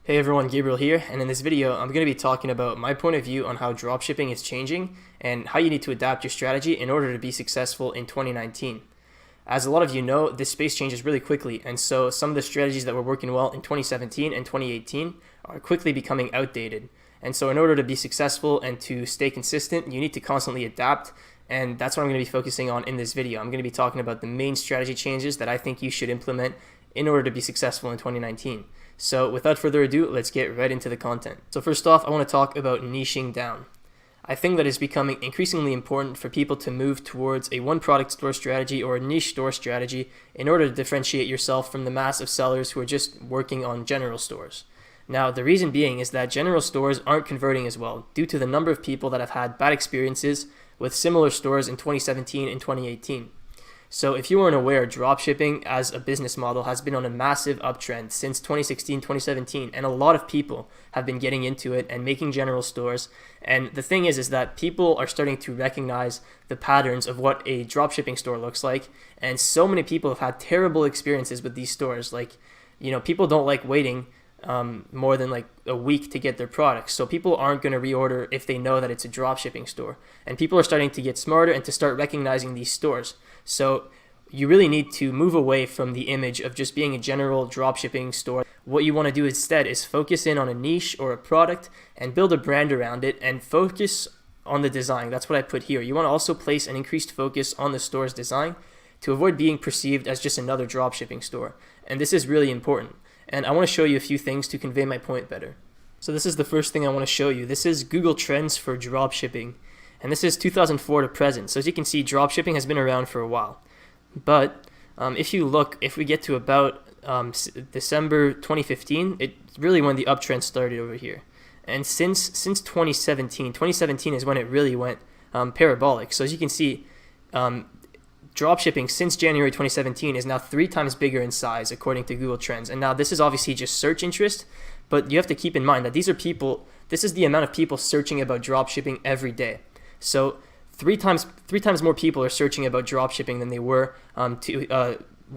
Hey everyone, Gabriel here, and in this video I'm going to be talking about my point of view on how dropshipping is changing and how you need to adapt your strategy in order to be successful in 2019. As a lot of you know, this space changes really quickly, and so some of the strategies that were working well in 2017 and 2018 are quickly becoming outdated. And so in order to be successful and to stay consistent, you need to constantly adapt, and that's what I'm going to be focusing on in this video. I'm going to be talking about the main strategy changes that I think you should implement in order to be successful in 2019. So without further ado, let's get right into the content. So first off, I want to talk about niching down. I think that it's becoming increasingly important for people to move towards a one product store strategy or a niche store strategy in order to differentiate yourself from the mass of sellers who are just working on general stores. Now, the reason being is that general stores aren't converting as well due to the number of people that have had bad experiences with similar stores in 2017 and 2018. So if you weren't aware, dropshipping as a business model has been on a massive uptrend since 2016, 2017, and a lot of people have been getting into it and making general stores. And the thing is that people are starting to recognize the patterns of what a dropshipping store looks like, and so many people have had terrible experiences with these stores. People don't like waiting more than like a week to get their products. So people aren't going to reorder if they know that it's a dropshipping store. And people are starting to get smarter and to start recognizing these stores. So you really need to move away from the image of just being a general dropshipping store. What you want to do instead is focus in on a niche or a product and build a brand around it and focus on the design. That's what I put here. You want to also place an increased focus on the store's design to avoid being perceived as just another dropshipping store. And this is really important. And I want to show you a few things to convey my point better. So this is the first thing I want to show you. This is Google Trends for dropshipping. And this is 2004 to present. So as you can see, dropshipping has been around for a while. But if we get to about December 2015, it's really when the uptrend started over here. And since 2017 is when it really went parabolic. So as you can see, dropshipping since January 2017 is now 3 times bigger in size according to Google Trends. And now this is obviously just search interest, but you have to keep in mind that this is the amount of people searching about dropshipping every day. So three times more people are searching about dropshipping than they were 1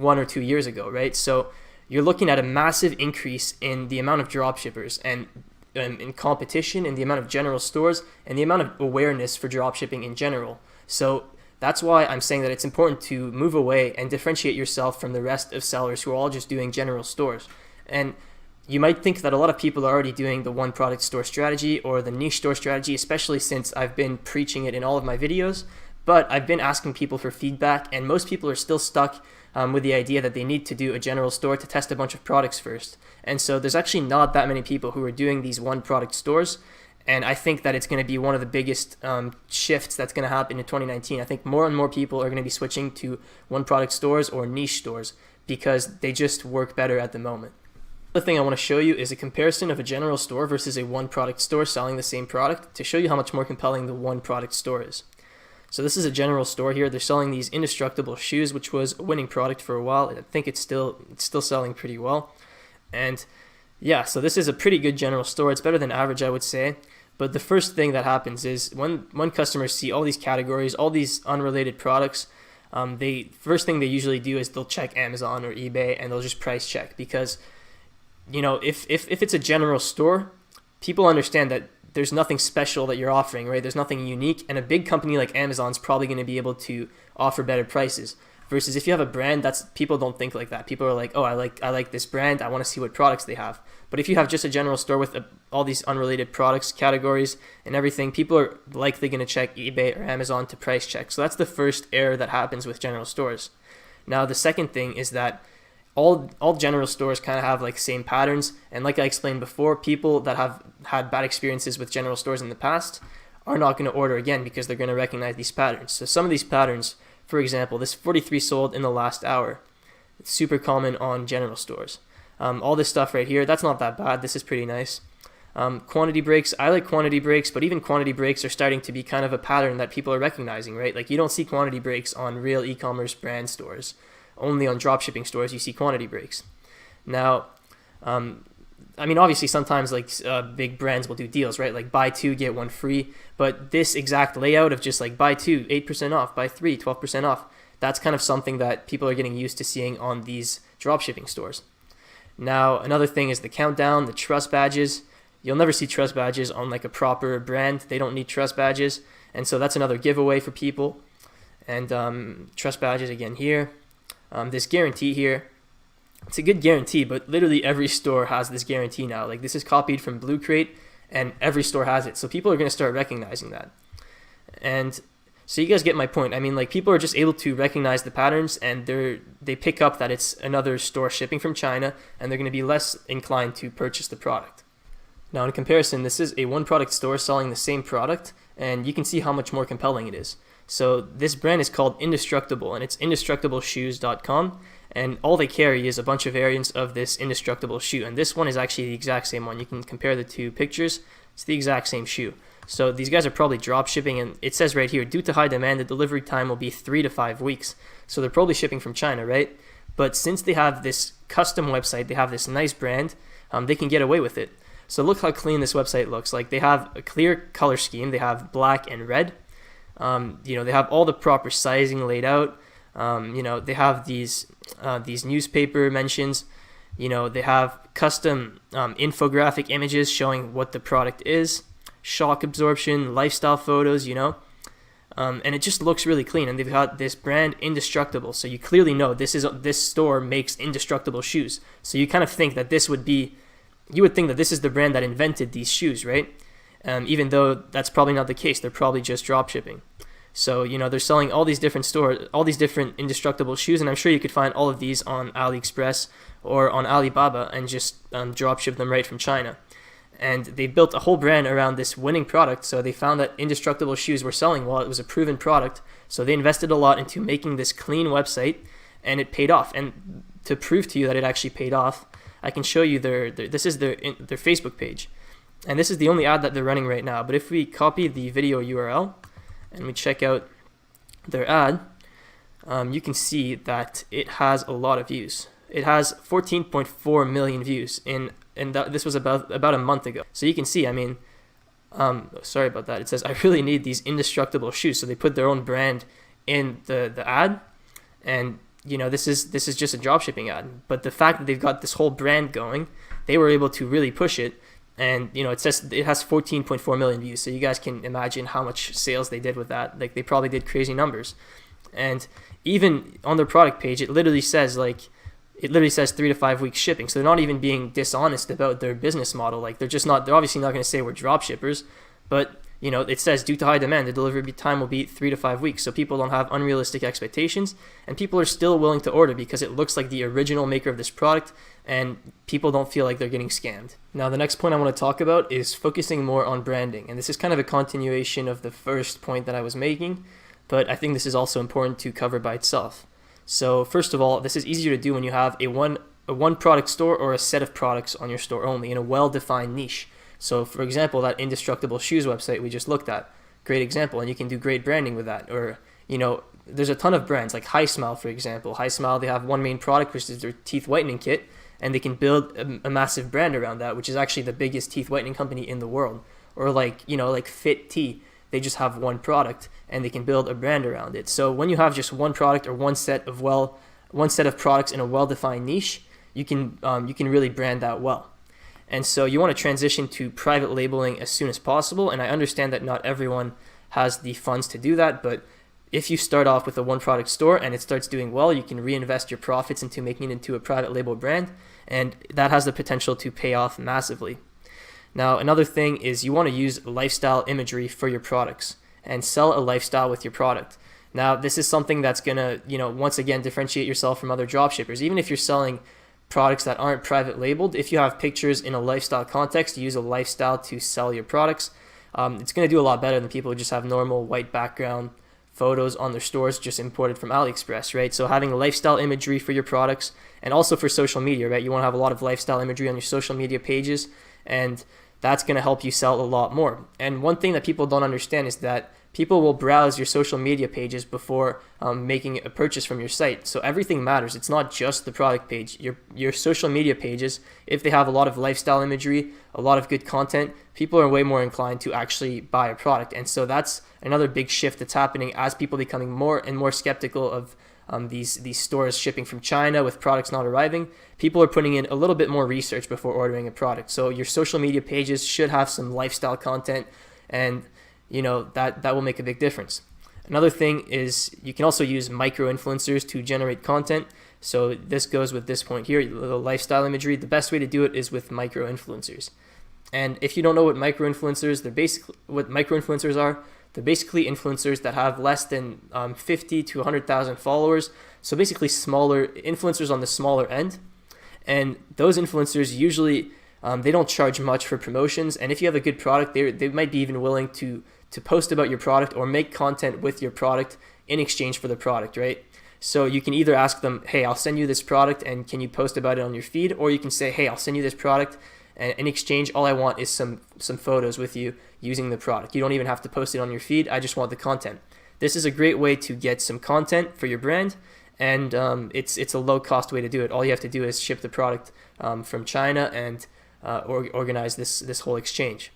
or 2 years ago, right? So you're looking at a massive increase in the amount of dropshippers and in competition, in the amount of general stores, and the amount of awareness for dropshipping in general. So that's why I'm saying that it's important to move away and differentiate yourself from the rest of sellers who are all just doing general stores. And you might think that a lot of people are already doing the one product store strategy or the niche store strategy, especially since I've been preaching it in all of my videos. But I've been asking people for feedback, and most people are still stuck with the idea that they need to do a general store to test a bunch of products first. And so there's actually not that many people who are doing these one product stores. And I think that it's going to be one of the biggest shifts that's going to happen in 2019. I think more and more people are going to be switching to one product stores or niche stores because they just work better at the moment. The thing I want to show you is a comparison of a general store versus a one product store selling the same product to show you how much more compelling the one product store is. So this is a general store here. They're selling these indestructible shoes, which was a winning product for a while. I think it's still selling pretty well. And yeah, so this is a pretty good general store. It's better than average, I would say. But the first thing that happens is when customers see all these categories, all these unrelated products, first thing they usually do is they'll check Amazon or eBay and they'll just price check because if it's a general store, people understand that there's nothing special that you're offering, right? There's nothing unique, and a big company like Amazon's probably going to be able to offer better prices. Versus if you have a brand, people don't think like that. People are like, oh, I like this brand. I want to see what products they have. But if you have just a general store with all these unrelated products, categories, and everything, people are likely going to check eBay or Amazon to price check. So that's the first error that happens with general stores. Now, the second thing is that all general stores kind of have like same patterns, and like I explained before, people that have had bad experiences with general stores in the past are not going to order again because they're going to recognize these patterns. So some of these patterns, for example, this 43 sold in the last hour. It's super common on general stores. All this stuff right here, that's not that bad. This is pretty nice. Quantity breaks, I like quantity breaks, but even quantity breaks are starting to be kind of a pattern that people are recognizing, right? Like you don't see quantity breaks on real e-commerce brand stores. Only on dropshipping stores you see quantity breaks. Now, obviously sometimes big brands will do deals, right? Like buy 2, get 1 free. But this exact layout of just like buy 2, 8% off, buy 3, 12% off, that's kind of something that people are getting used to seeing on these dropshipping stores. Now, another thing is the countdown, the trust badges. You'll never see trust badges on like a proper brand. They don't need trust badges. And so that's another giveaway for people. And trust badges again here. This guarantee here. It's a good guarantee, but literally every store has this guarantee now. Like this is copied from Blue Crate and every store has it. So people are going to start recognizing that. And so you guys get my point. I mean, like people are just able to recognize the patterns and they pick up that it's another store shipping from China and they're going to be less inclined to purchase the product. Now in comparison, this is a one product store selling the same product and you can see how much more compelling it is. So this brand is called Indestructible and it's indestructibleshoes.com. And all they carry is a bunch of variants of this indestructible shoe. And this one is actually the exact same one. You can compare the two pictures. It's the exact same shoe. So these guys are probably drop shipping. And it says right here, due to high demand, the delivery time will be 3 to 5 weeks. So they're probably shipping from China, right? But since they have this custom website, they have this nice brand, they can get away with it. So look how clean this website looks. Like they have a clear color scheme. They have black and red. They have all the proper sizing laid out. They have these newspaper mentions. They have custom infographic images showing what the product is, shock absorption, lifestyle photos, and it just looks really clean. And they've got this brand Indestructible, so you clearly know this store makes indestructible shoes. So you kind of think that you would think that this is the brand that invented these shoes, right? Even though that's probably not the case. They're probably just drop shipping. So, they're selling all these different stores, all these different indestructible shoes, and I'm sure you could find all of these on AliExpress or on Alibaba and just drop ship them right from China. And they built a whole brand around this winning product, so they found that indestructible shoes were selling well. It was a proven product, so they invested a lot into making this clean website, and it paid off. And to prove to you that it actually paid off, I can show you this is their Facebook page. And this is the only ad that they're running right now. But if we copy the video URL, and we check out their ad, you can see that it has a lot of views. It has 14.4 million views, and this was about a month ago. So you can see, sorry about that. It says, I really need these indestructible shoes. So they put their own brand in the ad, and this is just a dropshipping ad. But the fact that they've got this whole brand going, they were able to really push it. And it says it has 14.4 million views, so you guys can imagine how much sales they did with that. Like they probably did crazy numbers. And even on their product page, it literally says 3 to 5 weeks shipping. So they're not even being dishonest about their business model. Like they're obviously not going to say we're drop shippers, but it says due to high demand, the delivery time will be 3 to 5 weeks. So people don't have unrealistic expectations, and people are still willing to order because it looks like the original maker of this product, and people don't feel like they're getting scammed. Now, the next point I want to talk about is focusing more on branding. And this is kind of a continuation of the first point that I was making, but I think this is also important to cover by itself. So first of all, this is easier to do when you have a one product store or a set of products on your store only in a well-defined niche. So for example, that Indestructible Shoes website we just looked at, great example, and you can do great branding with that. Or, there's a ton of brands like High Smile, for example. High Smile, they have one main product, which is their teeth whitening kit, and they can build a massive brand around that, which is actually the biggest teeth whitening company in the world. Or like Fit Tea, they just have one product and they can build a brand around it. So when you have just one product or one set of products in a well-defined niche, you can really brand that well. And so you want to transition to private labeling as soon as possible. And I understand that not everyone has the funds to do that, but if you start off with a one product store and it starts doing well, you can reinvest your profits into making it into a private label brand, and that has the potential to pay off massively. Now, another thing is you want to use lifestyle imagery for your products and sell a lifestyle with your product. Now, this is something that's going to, once again, differentiate yourself from other dropshippers. Even if you're selling products that aren't private labeled, if you have pictures in a lifestyle context, use a lifestyle to sell your products. It's going to do a lot better than people who just have normal white background photos on their stores just imported from AliExpress, right? So having lifestyle imagery for your products, and also for social media, right? You want to have a lot of lifestyle imagery on your social media pages, and that's going to help you sell a lot more. And one thing that people don't understand is that people will browse your social media pages before making a purchase from your site. So everything matters. It's not just the product page. Your social media pages, if they have a lot of lifestyle imagery, a lot of good content, people are way more inclined to actually buy a product. And so that's another big shift that's happening as people becoming more and more skeptical these stores shipping from China with products not arriving, people are putting in a little bit more research before ordering a product. So your social media pages should have some lifestyle content, and that will make a big difference. Another thing is you can also use micro influencers to generate content. So this goes with this point here, the lifestyle imagery. The best way to do it is with micro influencers. And if you don't know what micro influencers are, they're basically influencers that have less than 50 to 100,000 followers. So basically smaller influencers on the smaller end. And those influencers usually they don't charge much for promotions. And if you have a good product, they might be even willing to post about your product or make content with your product in exchange for the product, right? So you can either ask them, hey, I'll send you this product and can you post about it on your feed? Or you can say, hey, I'll send you this product and in exchange, all I want is some photos with you using the product. You don't even have to post it on your feed. I just want the content. This is a great way to get some content for your brand, and it's a low-cost way to do it. All you have to do is ship the product from China and organize this whole exchange.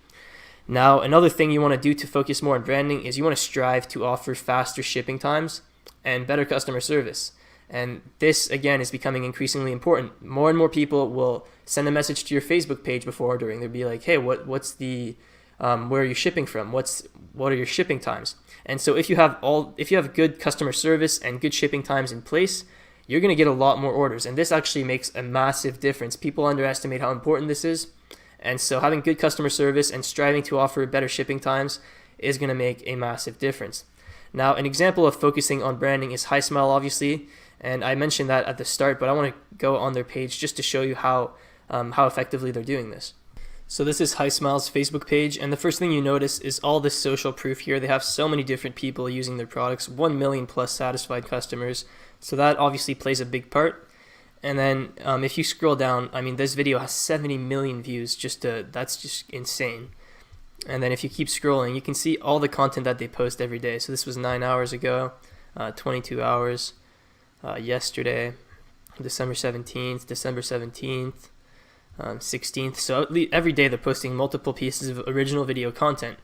Now, another thing you want to do to focus more on branding is you want to strive to offer faster shipping times and better customer service. And this, again, is becoming increasingly important. More and more people will send a message to your Facebook page before ordering. They'll be like, hey, what's the where are you shipping from? What are your shipping times? And so if you have good customer service and good shipping times in place, you're going to get a lot more orders. And this actually makes a massive difference. People underestimate how important this is. And so having good customer service and striving to offer better shipping times is going to make a massive difference. Now, an example of focusing on branding is HiSmile, obviously. And I mentioned that at the start, but I want to go on their page just to show you how effectively they're doing this. So this is HiSmile's Facebook page, and the first thing you notice is all this social proof here. They have so many different people using their products, 1 million plus satisfied customers. So that obviously plays a big part. And then if you scroll down, I mean, this video has 70 million views. That's just insane. And then if you keep scrolling, you can see all the content that they post every day. So this was 9 hours ago, 22 hours. Yesterday, December 17th, December 17th, 16th. So every day they're posting multiple pieces of original video content.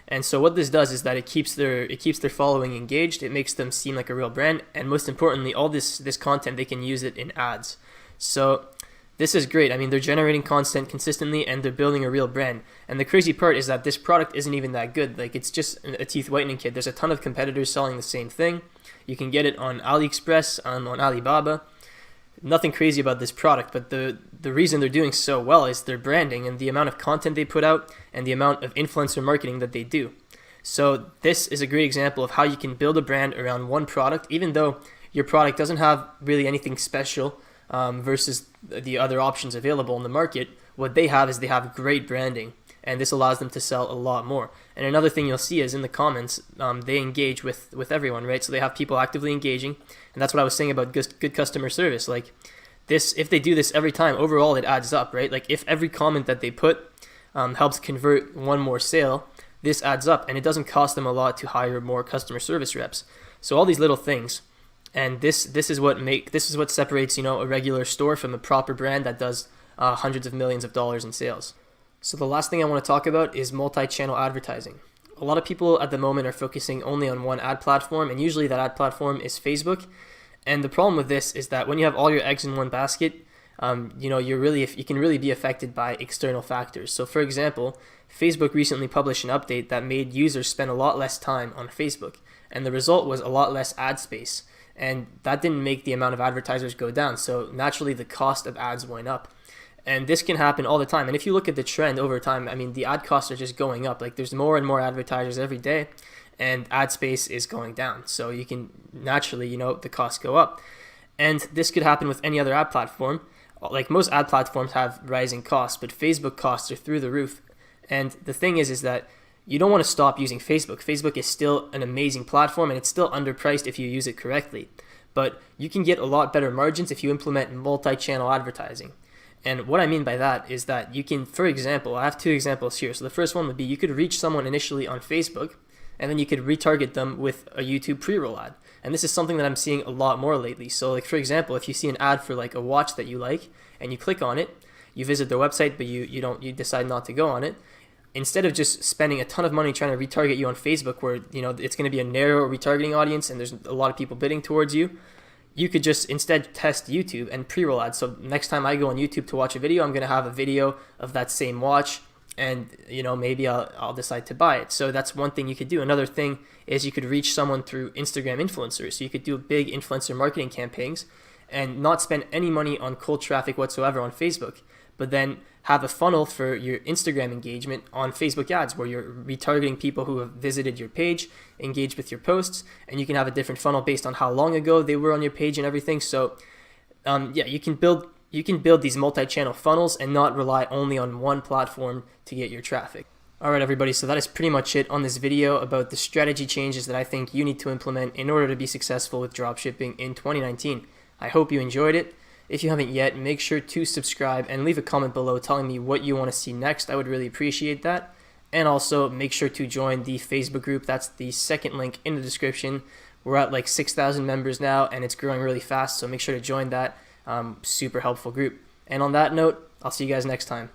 And so what this does is that it keeps their following engaged. It makes them seem like a real brand. And most importantly, all this content, they can use it in ads. So this is great. I mean, they're generating content consistently and they're building a real brand. And the crazy part is that this product isn't even that good. Like, it's just a teeth whitening kit. There's a ton of competitors selling the same thing. You can get it on AliExpress, on Alibaba. Nothing crazy about this product, but the reason they're doing so well is their branding and the amount of content they put out and the amount of influencer marketing that they do. So this is a great example of how you can build a brand around one product, even though your product doesn't have really anything special versus the other options available in the market. What they have is they have great branding, and this allows them to sell a lot more. And another thing you'll see is in the comments, they engage with everyone, right? So they have people actively engaging, and that's what I was saying about good customer service. Like this, if they do this every time, overall it adds up, right? Like if every comment that they put helps convert one more sale, this adds up, and it doesn't cost them a lot to hire more customer service reps. So all these little things, and this is what separates a regular store from a proper brand that does hundreds of millions of dollars in sales. So the last thing I want to talk about is multi-channel advertising. A lot of people at the moment are focusing only on one ad platform, and usually that ad platform is Facebook. And the problem with this is that when you have all your eggs in one basket, you can really be affected by external factors. So for example, Facebook recently published an update that made users spend a lot less time on Facebook, and the result was a lot less ad space. And that didn't make the amount of advertisers go down. So naturally the cost of ads went up. And this can happen all the time. And if you look at the trend over time, I mean, the ad costs are just going up. Like there's more and more advertisers every day, and ad space is going down. So you can naturally, the costs go up. And this could happen with any other ad platform. Like most ad platforms have rising costs, but Facebook costs are through the roof. And the thing is that you don't want to stop using Facebook. Facebook is still an amazing platform, and it's still underpriced if you use it correctly. But you can get a lot better margins if you implement multi-channel advertising. And what I mean by that is that you can, for example, I have two examples here. So the first one would be you could reach someone initially on Facebook, and then you could retarget them with a YouTube pre-roll ad. And this is something that I'm seeing a lot more lately. So like, for example, if you see an ad for like a watch that you like and you click on it, you visit their website, but you decide not to go on it. Instead of just spending a ton of money trying to retarget you on Facebook where, it's going to be a narrow retargeting audience and there's a lot of people bidding towards you, you could just instead test YouTube and pre-roll ads. So next time I go on YouTube to watch a video, I'm going to have a video of that same watch, and maybe I'll decide to buy it. So that's one thing you could do. Another thing is you could reach someone through Instagram influencers. So you could do big influencer marketing campaigns and not spend any money on cold traffic whatsoever on Facebook, but then have a funnel for your Instagram engagement on Facebook ads where you're retargeting people who have visited your page, engaged with your posts, and you can have a different funnel based on how long ago they were on your page and everything. So you can build these multi-channel funnels and not rely only on one platform to get your traffic. All right, everybody, so that is pretty much it on this video about the strategy changes that I think you need to implement in order to be successful with dropshipping in 2019. I hope you enjoyed it. If you haven't yet, make sure to subscribe and leave a comment below telling me what you want to see next. I would really appreciate that. And also make sure to join the Facebook group. That's the second link in the description. We're at like 6,000 members now, and it's growing really fast, so make sure to join that super helpful group. And on that note, I'll see you guys next time.